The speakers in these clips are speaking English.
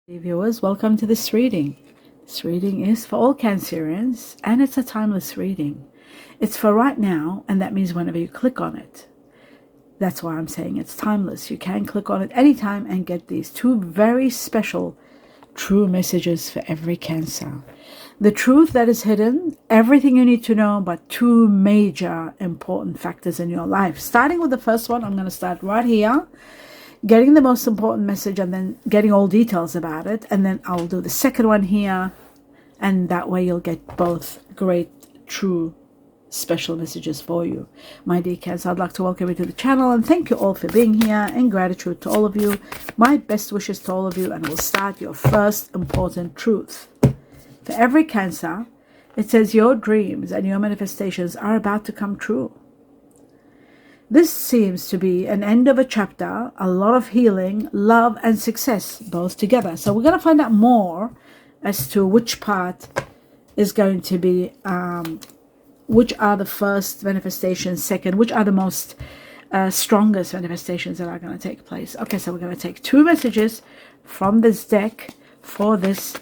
Hey viewers, welcome to this reading. This reading is for all Cancerians and it's a timeless reading. It's for right now, and that means whenever you click on it. That's why I'm saying it's timeless. You can click on it anytime and get these two very special true messages for every Cancer. The truth that is hidden, everything you need to know, but two major important factors in your life. Starting with the first one, I'm going to start right here. Getting the most important message and then getting all details about it, and then I'll do the second one here, and that way you'll get both great true special messages for you. My dear Cancer, I'd like to welcome you to the channel and thank you all for being here, and gratitude to all of you. My best wishes to all of you, and we'll start your first important truth. For every Cancer, it says your dreams and your manifestations are about to come true. This seems to be an end of a chapter, a lot of healing, love, and success, both together. So we're going to find out more as to which part is going to be, which are the first manifestations, second, which are the most strongest manifestations that are going to take place. Okay, so we're going to take two messages from this deck for this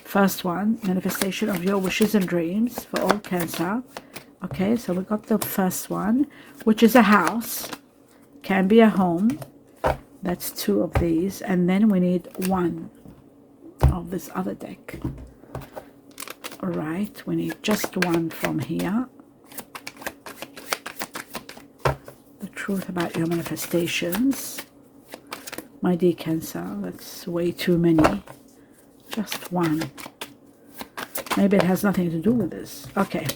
first one, manifestation of your wishes and dreams for all Cancer. Okay, so we got the first one, which is a house, can be a home. That's two of these, and then we need one of this other deck. All right, we need just one from here. The truth about your manifestations. My dear Cancer, that's way too many. Just one. Maybe it has nothing to do with this. Okay.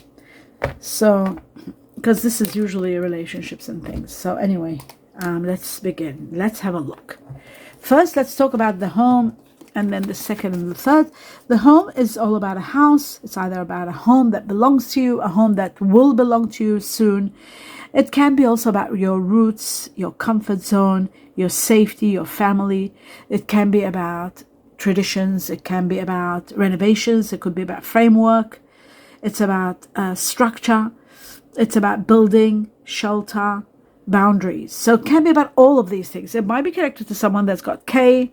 So, because this is usually relationships and things. So anyway, let's begin. Let's have a look. First, let's talk about the home, and then the second and the third. The home is all about a house. It's either about a home that belongs to you, a home that will belong to you soon. It can be also about your roots, your comfort zone, your safety, your family. It can be about traditions. It can be about renovations. It could be about framework. It's about structure. It's about building, shelter, boundaries. So it can be about all of these things. It might be connected to someone that's got K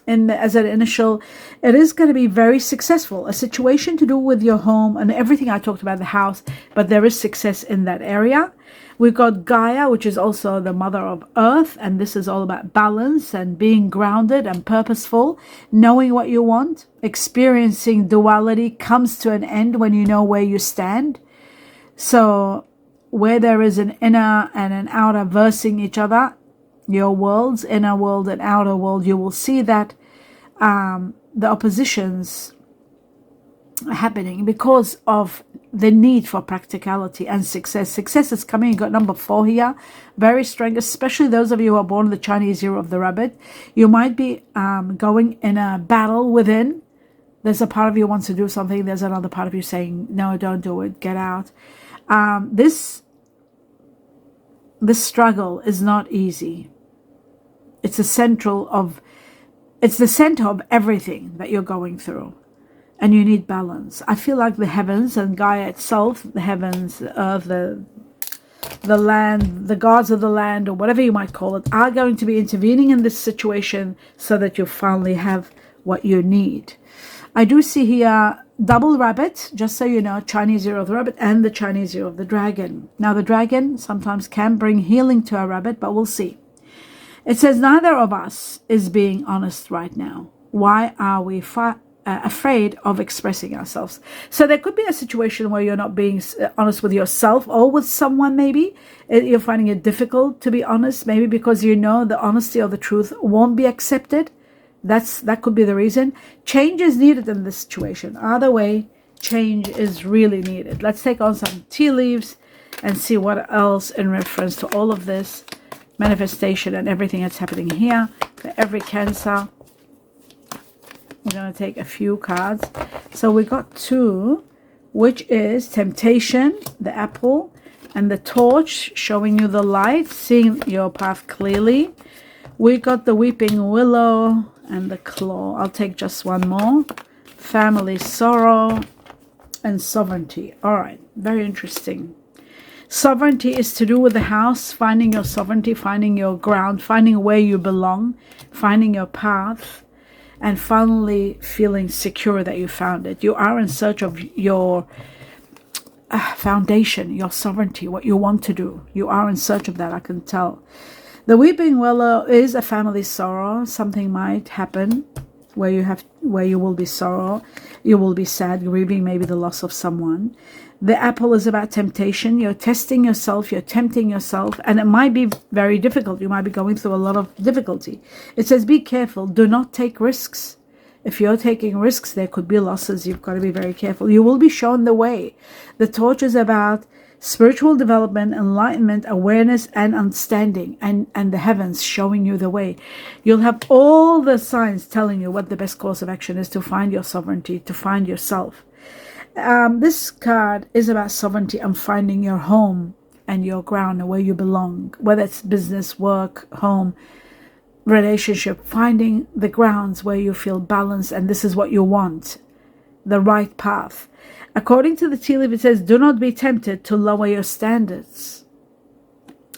as an initial. It is going to be very successful. A situation to do with your home and everything I talked about, the house, but there is success in that area. We've got Gaia, which is also the mother of Earth, and this is all about balance and being grounded and purposeful, knowing what you want. Experiencing duality comes to an end when you know where you stand. So where there is an inner and an outer versing each other, your worlds, inner world and outer world, you will see that the oppositions are happening because of the need for practicality and success. Success is coming. You got number 4 here, very strong, especially those of you who are born in the Chinese year of the rabbit. You might be going in a battle within. There's a part of you wants to do something. There's another part of you saying, no, don't do it, get out. This struggle is not easy. It's the center of everything that you're going through. And you need balance. I feel like the heavens and Gaia itself, the heavens, the earth, the land, the gods of the land, or whatever you might call it, are going to be intervening in this situation so that you finally have what you need. I do see here double rabbit, just so you know, Chinese year of the rabbit and the Chinese year of the dragon. Now the dragon sometimes can bring healing to a rabbit, but we'll see. It says neither of us is being honest right now. Why are we afraid of expressing ourselves? So there could be a situation where you're not being honest with yourself or with someone. Maybe you're finding it difficult to be honest, maybe because you know the honesty or the truth won't be accepted. That could be the reason. Change is needed in this situation. Either way, change is really needed. Let's take on some tea leaves and see what else in reference to all of this manifestation and everything that's happening here for every Cancer. We're going to take a few cards. So we got 2, which is temptation, the apple, and the torch, showing you the light, seeing your path clearly. We got the weeping willow and the claw. I'll take just one more. Family sorrow and sovereignty. All right, very interesting. Sovereignty is to do with the house, finding your sovereignty, finding your ground, finding where you belong, finding your path. and finally feeling secure that you found it. You are in search of your foundation, your sovereignty, what you want to do. You are in search of that, I can tell. The weeping willow is a family sorrow. Something might happen where you will be sorrow, you will be sad, grieving maybe the loss of someone. The apple is about temptation. You're testing yourself, you're tempting yourself, and it might be very difficult. You might be going through a lot of difficulty. It says be careful, do not take risks. If you're taking risks, there could be losses. You've got to be very careful. You will be shown the way. The torch is about spiritual development, enlightenment, awareness, and understanding, and the heavens showing you the way. You'll have all the signs telling you what the best course of action is to find your sovereignty, to find yourself. This card is about sovereignty and finding your home and your ground and where you belong, whether it's business, work, home, relationship, finding the grounds where you feel balanced and this is what you want, the right path. According to the tea leaf, it says, do not be tempted to lower your standards.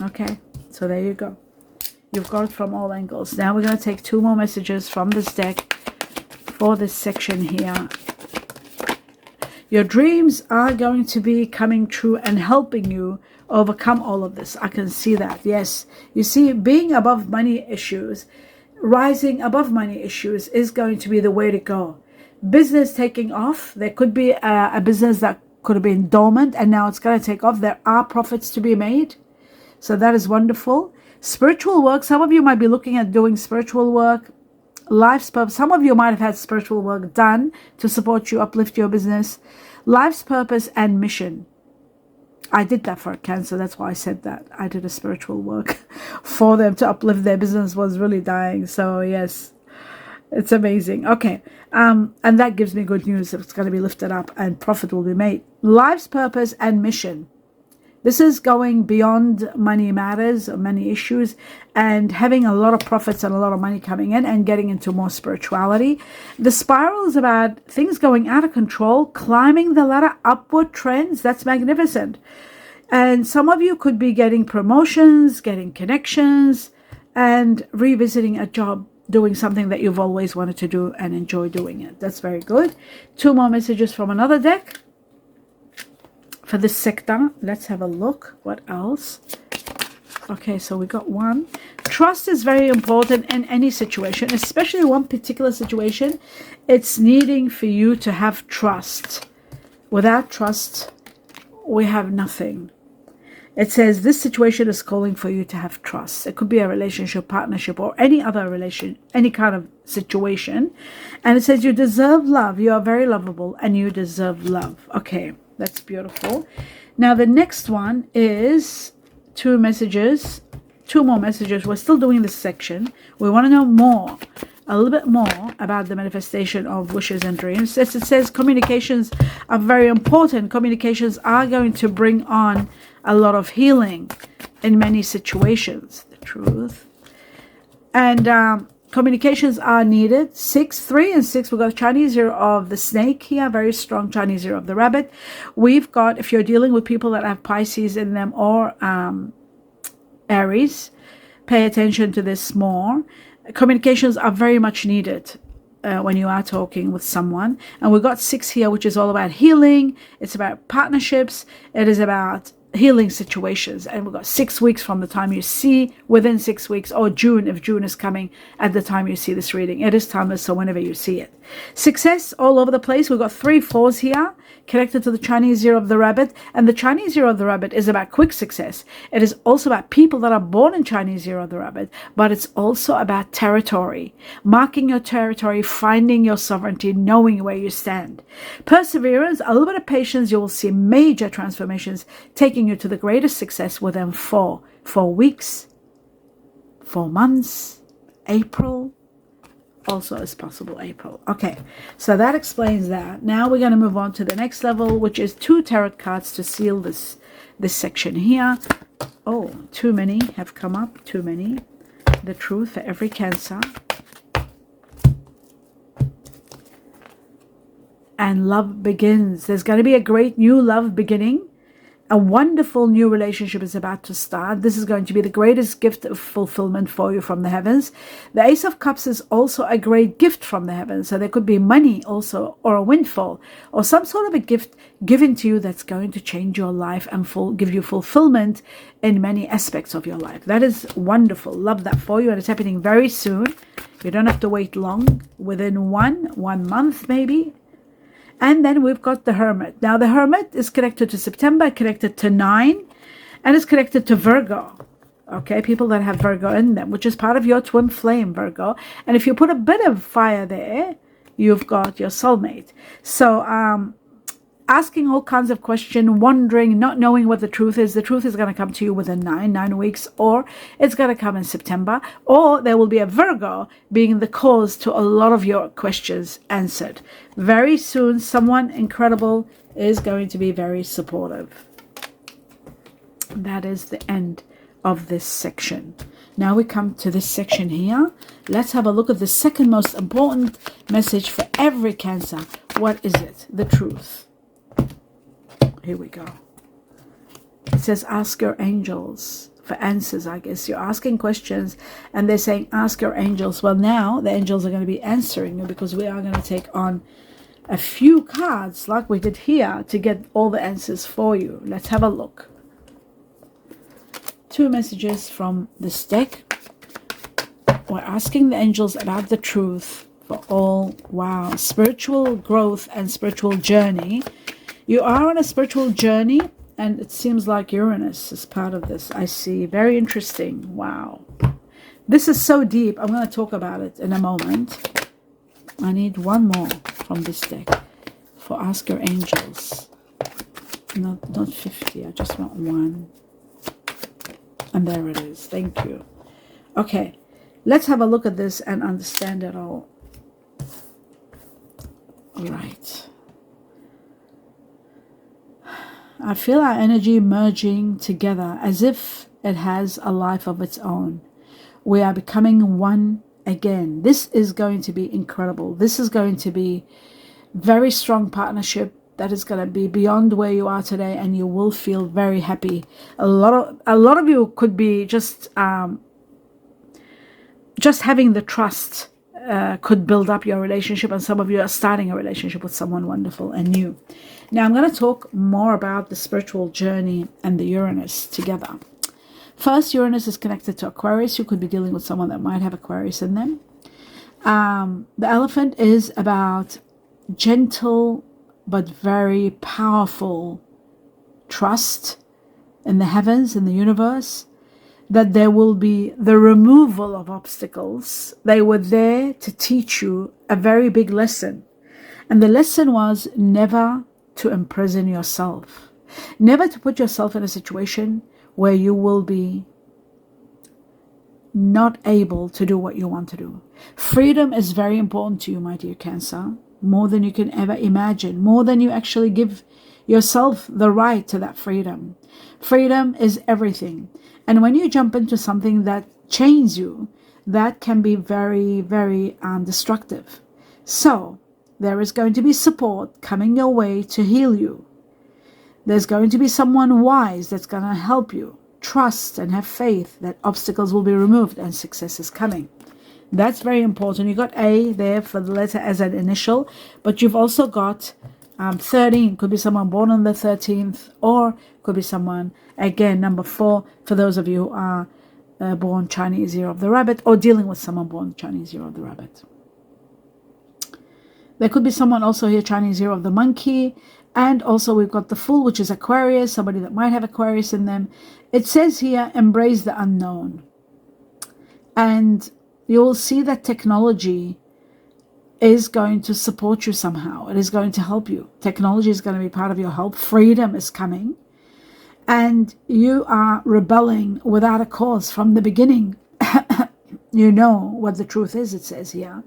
Okay, so there you go. You've got it from all angles. Now we're going to take 2 more messages from this deck for this section here. Your dreams are going to be coming true and helping you overcome all of this. I can see that. Yes, you see, being above money issues, rising above money issues is going to be the way to go. Business taking off. There could be a business that could have been dormant and now it's going to take off. There are profits to be made. So that is wonderful. Spiritual work. Some of you might be looking at doing spiritual work. Life's purpose. Some of you might have had spiritual work done to support you, uplift your business. Life's purpose and mission. I did that for Cancer. That's why I said that. I did a spiritual work for them to uplift their business. Was really dying. So yes, it's amazing. Okay. And that gives me good news. It's going to be lifted up and profit will be made. Life's purpose and mission. This is going beyond money matters, money issues, and having a lot of profits and a lot of money coming in and getting into more spirituality. The spiral is about things going out of control, climbing the ladder, upward trends. That's magnificent. And some of you could be getting promotions, getting connections, and revisiting a job, doing something that you've always wanted to do and enjoy doing it. That's very good. 2 more messages from another deck. For this sector, let's have a look. What else? Okay, so we got 1. Trust is very important in any situation, especially one particular situation. It's needing for you to have trust. Without trust, we have nothing. It says this situation is calling for you to have trust. It could be a relationship, partnership, or any other relation, any kind of situation. And it says you deserve love. You are very lovable and you deserve love. Okay. That's beautiful. Now the next one is 2 messages, 2 more messages. We're still doing this section. We want to know more, a little bit more about the manifestation of wishes and dreams. As it says, communications are very important. Communications are going to bring on a lot of healing in many situations. The truth. And communications are needed. 6, 3, and 6. We've got Chinese zero of the snake here. Very strong Chinese zero of the rabbit. We've got, if you're dealing with people that have Pisces in them or Aries, pay attention to this more. Communications are very much needed when you are talking with someone. And we've got 6 here, which is all about healing. It's about partnerships. It is about healing situations, and we've got 6 weeks from the time you see, within 6 weeks, or June, if June is coming at the time you see this reading. It is timeless, so whenever you see it. Success all over the place. We've got 3 4s here connected to the Chinese zero of the rabbit, and the Chinese zero of the rabbit is about quick success. It is also about people that are born in Chinese zero of the rabbit, but it's also about territory, marking your territory, finding your sovereignty, knowing where you stand. Perseverance, a little bit of patience. You will see major transformations taking you to the greatest success within 4 weeks, 4 months, April. Also is possible April. Okay, so that explains that. Now we're going to move on to the next level, which is 2 tarot cards to seal this section here. Oh, too many have come up. Too many. The truth for every Cancer. And love begins. There's going to be a great new love beginning. A wonderful new relationship is about to start. This is going to be the greatest gift of fulfillment for you from the heavens. The Ace of Cups is also a great gift from the heavens. So there could be money also, or a windfall, or some sort of a gift given to you that's going to change your life and give you fulfillment in many aspects of your life. That is wonderful. Love that for you. And it's happening very soon. You don't have to wait long. Within one month maybe. And then we've got the Hermit. Now the Hermit is connected to September, connected to 9, and it's connected to Virgo. Okay, people that have Virgo in them, which is part of your twin flame, Virgo. And if you put a bit of fire there, you've got your soulmate. So asking all kinds of questions, wondering, not knowing what the truth is. The truth is going to come to you within 9 weeks, or it's going to come in September, or there will be a Virgo being the cause to a lot of your questions answered. Very soon, someone incredible is going to be very supportive. That is the end of this section. Now we come to this section here. Let's have a look at the second most important message for every Cancer. What is it? The truth. Here we go. It says, ask your angels for answers, I guess. You're asking questions and they're saying, ask your angels. Well, now the angels are going to be answering you, because we are going to take on a few cards like we did here to get all the answers for you. Let's have a look. 2 messages from this deck. We're asking the angels about the truth for all, wow, spiritual growth and spiritual journey. You are on a spiritual journey, and it seems like Uranus is part of this. I see. Very interesting. Wow. This is so deep. I'm going to talk about it in a moment. I need one more from this deck for Ask Your Angels. Not 50. I just want one. And there it is. Thank you. Okay. Let's have a look at this and understand it all. All right. I feel our energy merging together as if it has a life of its own. We are becoming one again. This is going to be incredible. This is going to be very strong partnership that is going to be beyond where you are today, and you will feel very happy. A lot of you could be just having the trust could build up your relationship, and some of you are starting a relationship with someone wonderful and new. Now I'm going to talk more about the spiritual journey and the Uranus together. First, Uranus is connected to Aquarius. You could be dealing with someone that might have Aquarius in them. The Elephant is about gentle but very powerful trust in the heavens, in the universe, that there will be the removal of obstacles. They were there to teach you a very big lesson. And the lesson was never to imprison yourself. Never to put yourself in a situation where you will be not able to do what you want to do. Freedom is very important to you, my dear Cancer, more than you can ever imagine, more than you actually give yourself the right to that freedom. Freedom is everything. And when you jump into something that chains you, that can be very, very destructive. So there is going to be support coming your way to heal you. There's going to be someone wise that's going to help you. Trust and have faith that obstacles will be removed and success is coming. That's very important. You got A there for the letter as an initial, but you've also got 13. Could be someone born on the 13th, or could be someone, again, number 4, for those of you who are born Chinese Year of the Rabbit, or dealing with someone born Chinese Year of the Rabbit. There could be someone also here Chinese Year of the Monkey, and also we've got the Fool, which is Aquarius, somebody that might have Aquarius in them. It says here, embrace the unknown. And you will see that technology is going to support you somehow. It is going to help you. Technology is going to be part of your help. Freedom is coming. And you are rebelling without a cause from the beginning. You know what the truth is, it says here.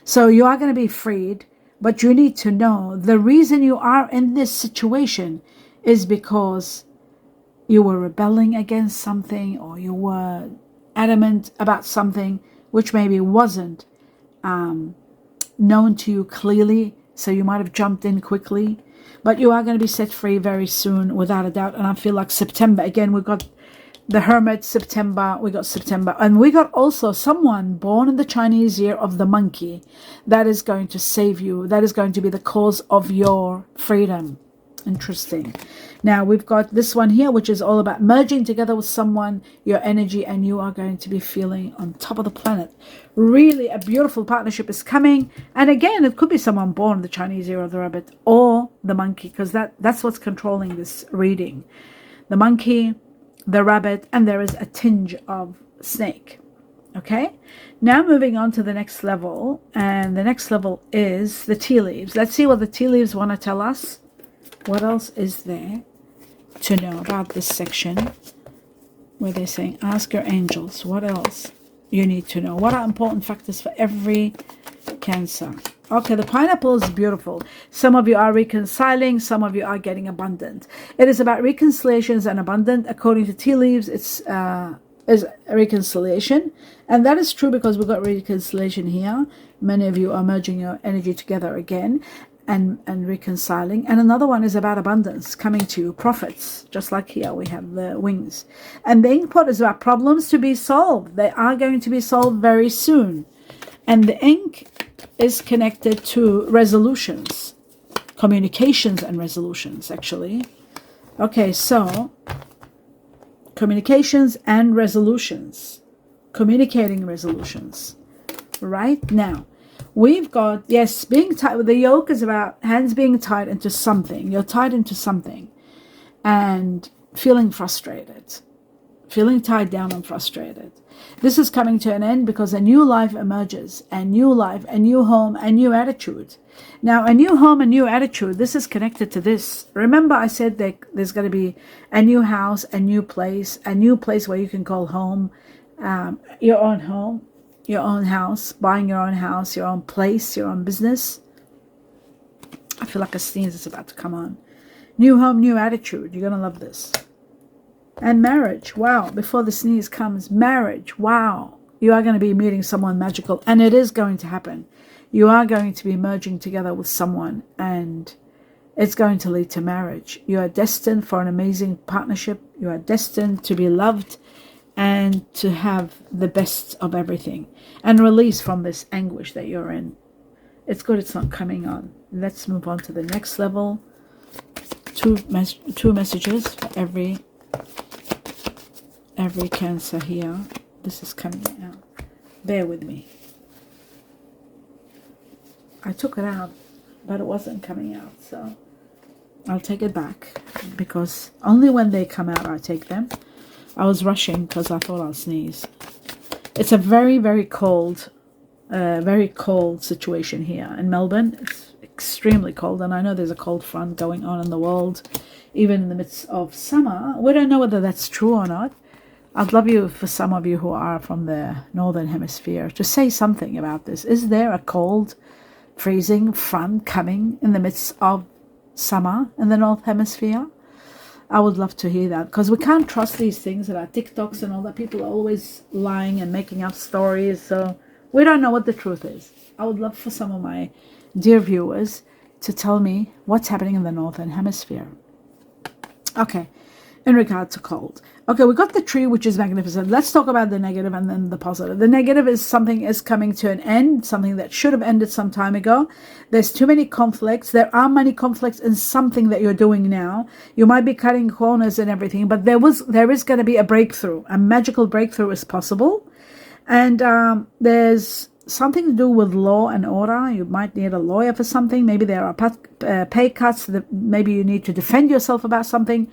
So you are going to be freed, but you need to know the reason you are in this situation is because you were rebelling against something, or you were adamant about something which maybe wasn't known to you clearly, so you might have jumped in quickly. But you are going to be set free very soon, without a doubt. And I feel like September, again, we've got the Hermit, September, we got September. And we got also someone born in the Chinese year of the monkey that is going to save you. That is going to be the cause of your freedom. Interesting. Now we've got this one here, which is all about merging together with someone, your energy, and you are going to be feeling on top of the planet. Really a beautiful partnership is coming. And again, it could be someone born in the Chinese year of the rabbit or the monkey, because that's what's controlling this reading. The monkey, the rabbit, and there is a tinge of snake. Okay, now moving on to the next level, and the next level is the tea leaves. Let's see what the tea leaves want to tell us. What else is there to know about this section where they're saying ask your angels? What else you need to know? What are important factors for every Cancer? Okay, the pineapple is beautiful. Some of you are reconciling, some of you are getting abundant. It is about reconciliations and abundant. According to tea leaves, it's is reconciliation, and that is true because we've got reconciliation here. Many of you are merging your energy together again and reconciling. And another one is about abundance coming to you, profits, just like here we have the wings. And the ink pot is about problems to be solved. They are going to be solved very soon. And the ink is connected to resolutions, communications and resolutions, actually. Okay, so communications and resolutions, communicating resolutions. Right now, we've got, yes, being tied. The yoke is about hands being tied into something. You're tied into something and feeling frustrated, feeling tied down and frustrated. This is coming to an end because a new life emerges, a new life, a new home, a new attitude. Now, a new home, a new attitude, this is connected to this. Remember I said that there's going to be a new house, a new place where you can call home, your own home, your own house, buying your own house, your own place, your own business. I feel like a sneeze is about to come on. New home, new attitude. You're going to love this. And marriage, wow, before the sneeze comes, marriage, wow. You are going to be meeting someone magical, and it is going to happen. You are going to be merging together with someone, and it's going to lead to marriage. You are destined for an amazing partnership. You are destined to be loved and to have the best of everything and release from this anguish that you're in. It's good it's not coming on. Let's move on to the next level. Two messages for every Cancer here. This is coming out. Bear with me. I took it out, but it wasn't coming out, so I'll take it back, because only when they come out I take them. I was rushing because I thought I'll sneeze. It's a very, very cold situation here in Melbourne. It's extremely cold, and I know there's a cold front going on in the world, even in the midst of summer. We don't know whether that's true or not. I'd love you, for some of you who are from the Northern Hemisphere, to say something about this. Is there a cold, freezing front coming in the midst of summer in the North Hemisphere? I would love to hear that, because we can't trust these things about TikToks and all that. People are always lying and making up stories, so we don't know what the truth is. I would love for some of my dear viewers to tell me what's happening in the Northern Hemisphere. Okay, in regard to cold. Okay, we got the tree, which is magnificent. Let's talk about the negative and then the positive. The negative is something is coming to an end, something that should have ended some time ago. There's too many conflicts. There are many conflicts in something that you're doing now. You might be cutting corners and everything, but there is going to be a breakthrough. A magical breakthrough is possible. And there's something to do with law and order. You might need a lawyer for something. Maybe there are pay cuts. Maybe you need to defend yourself about something.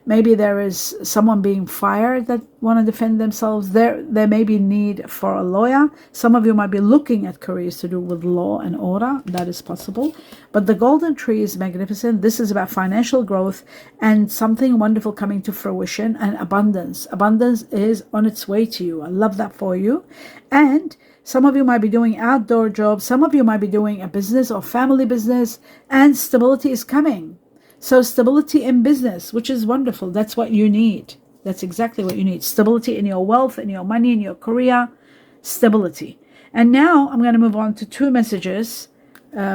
Maybe there is someone being fired that want to defend themselves. There may be need for a lawyer. Some of you might be looking at careers to do with law and order. That is possible. But the golden tree is magnificent. This is about financial growth and something wonderful coming to fruition, and abundance. Abundance is on its way to you. I love that for you. And some of you might be doing outdoor jobs. Some of you might be doing a business or family business, and stability is coming. So stability in business, which is wonderful. That's what you need. That's exactly what you need. Stability in your wealth, in your money, in your career. Stability. And now I'm going to move on to two messages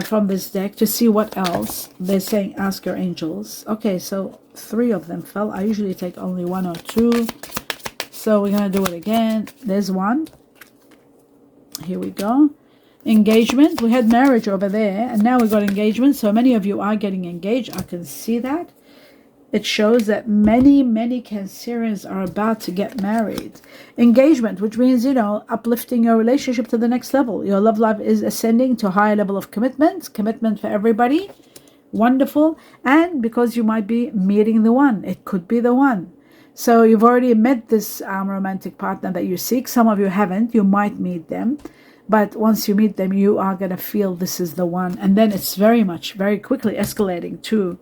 from this deck to see what else they're saying. Ask your angels. Okay, so 3 of them fell. I usually take only 1 or 2. So we're going to do it again. There's 1. Here we go. Engagement. We had marriage over there, and now we got engagement. So many of you are getting engaged. I can see that. It shows that many Cancerians are about to get married. Engagement, which means, you know, uplifting your relationship to the next level. Your love life is ascending to a higher level of commitment for everybody. Wonderful. And because you might be meeting the one, it could be the one. So you've already met this romantic partner that you seek. Some of you haven't. You might meet them. But once you meet them, you are going to feel this is the one. And then it's very quickly escalating to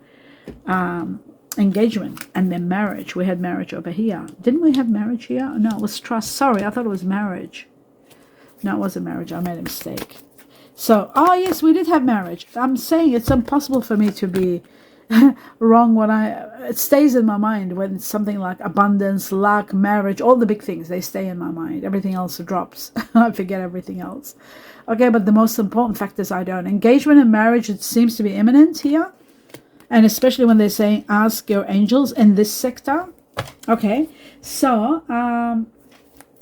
engagement and then marriage. We had marriage over here. Didn't we have marriage here? No, it was trust. Sorry, I thought it was marriage. No, it wasn't marriage. I made a mistake. So, oh yes, we did have marriage. I'm saying it's impossible for me to be wrong when it stays in my mind when it's something like abundance, luck, marriage, all the big things, they stay in my mind. Everything else drops. I forget everything else. Okay, but the most important factors I don't. Engagement and marriage, it seems to be imminent here. And especially when they're saying ask your angels in this sector. Okay, so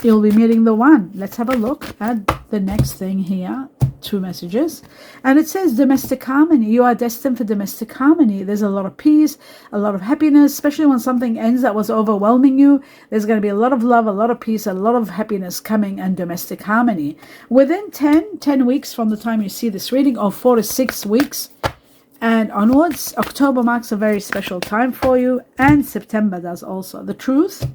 you'll be meeting the one. Let's have a look at the next thing here. 2 messages, and it says domestic harmony. You are destined for domestic harmony. There's a lot of peace, a lot of happiness, especially when something ends that was overwhelming you. There's going to be a lot of love, a lot of peace, a lot of happiness coming, and domestic harmony within 10 weeks from the time you see this reading, or 4 to 6 weeks and onwards. October marks a very special time for you, and September does also. The truth,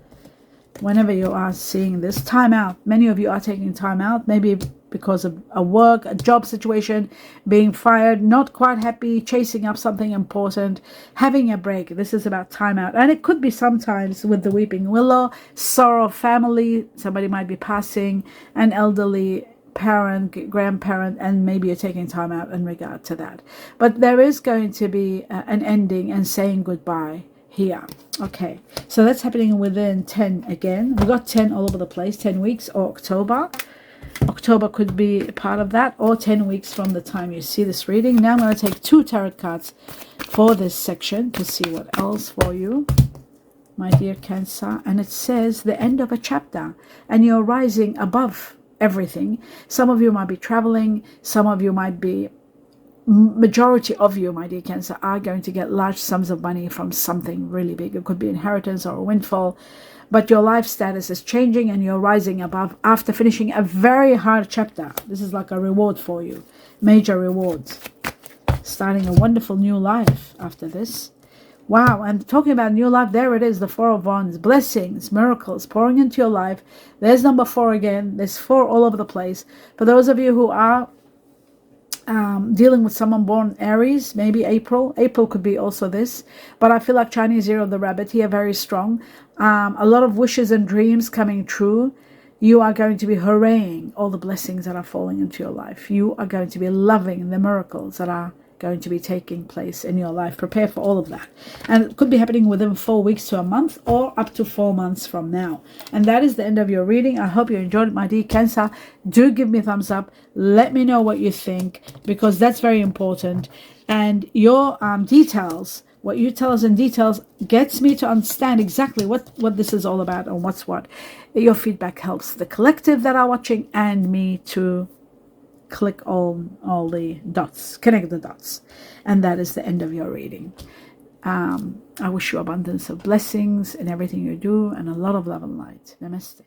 whenever you are seeing this, time out. Many of you are taking time out, maybe because of a job situation, being fired, not quite happy, chasing up something important, having a break. This is about time out. And it could be sometimes with the weeping willow, sorrow, family, somebody might be passing, an elderly parent, grandparent, and maybe you're taking time out in regard to that. But there is going to be an ending and saying goodbye here. Okay, so that's happening within 10 again. We got 10 all over the place, 10 weeks or October. October could be part of that, or 10 weeks from the time you see this reading. Now I'm going to take 2 tarot cards for this section to see what else for you, my dear Cancer. And it says the end of a chapter, and you're rising above everything. Some of you might be traveling, some of you might be, majority of you, my dear Cancer, are going to get large sums of money from something really big. It could be inheritance or a windfall. But your life status is changing and you're rising above after finishing a very hard chapter. This is like a reward for you. Major rewards. Starting a wonderful new life after this. Wow, and talking about new life, there it is, the 4 of Wands. Blessings, miracles pouring into your life. There's number 4 again. There's 4 all over the place. For those of you who are dealing with someone born Aries, maybe April could be also this, but I feel like Chinese Year of the Rabbit here, very strong. A lot of wishes and dreams coming true. You are going to be hurraying all the blessings that are falling into your life. You are going to be loving the miracles that are going to be taking place in your life. Prepare for all of that. And it could be happening within 4 weeks to a month, or up to 4 months from now. And that is the end of your reading. I hope you enjoyed it, my dear Cancer. Do give me a thumbs up. Let me know what you think, because that's very important. And your details, what you tell us in details, gets me to understand exactly what this is all about and what's what. Your feedback helps the collective that are watching and me to click all the dots, connect the dots. And that is the end of your reading. I wish you abundance of blessings in everything you do, and a lot of love and light. Namaste.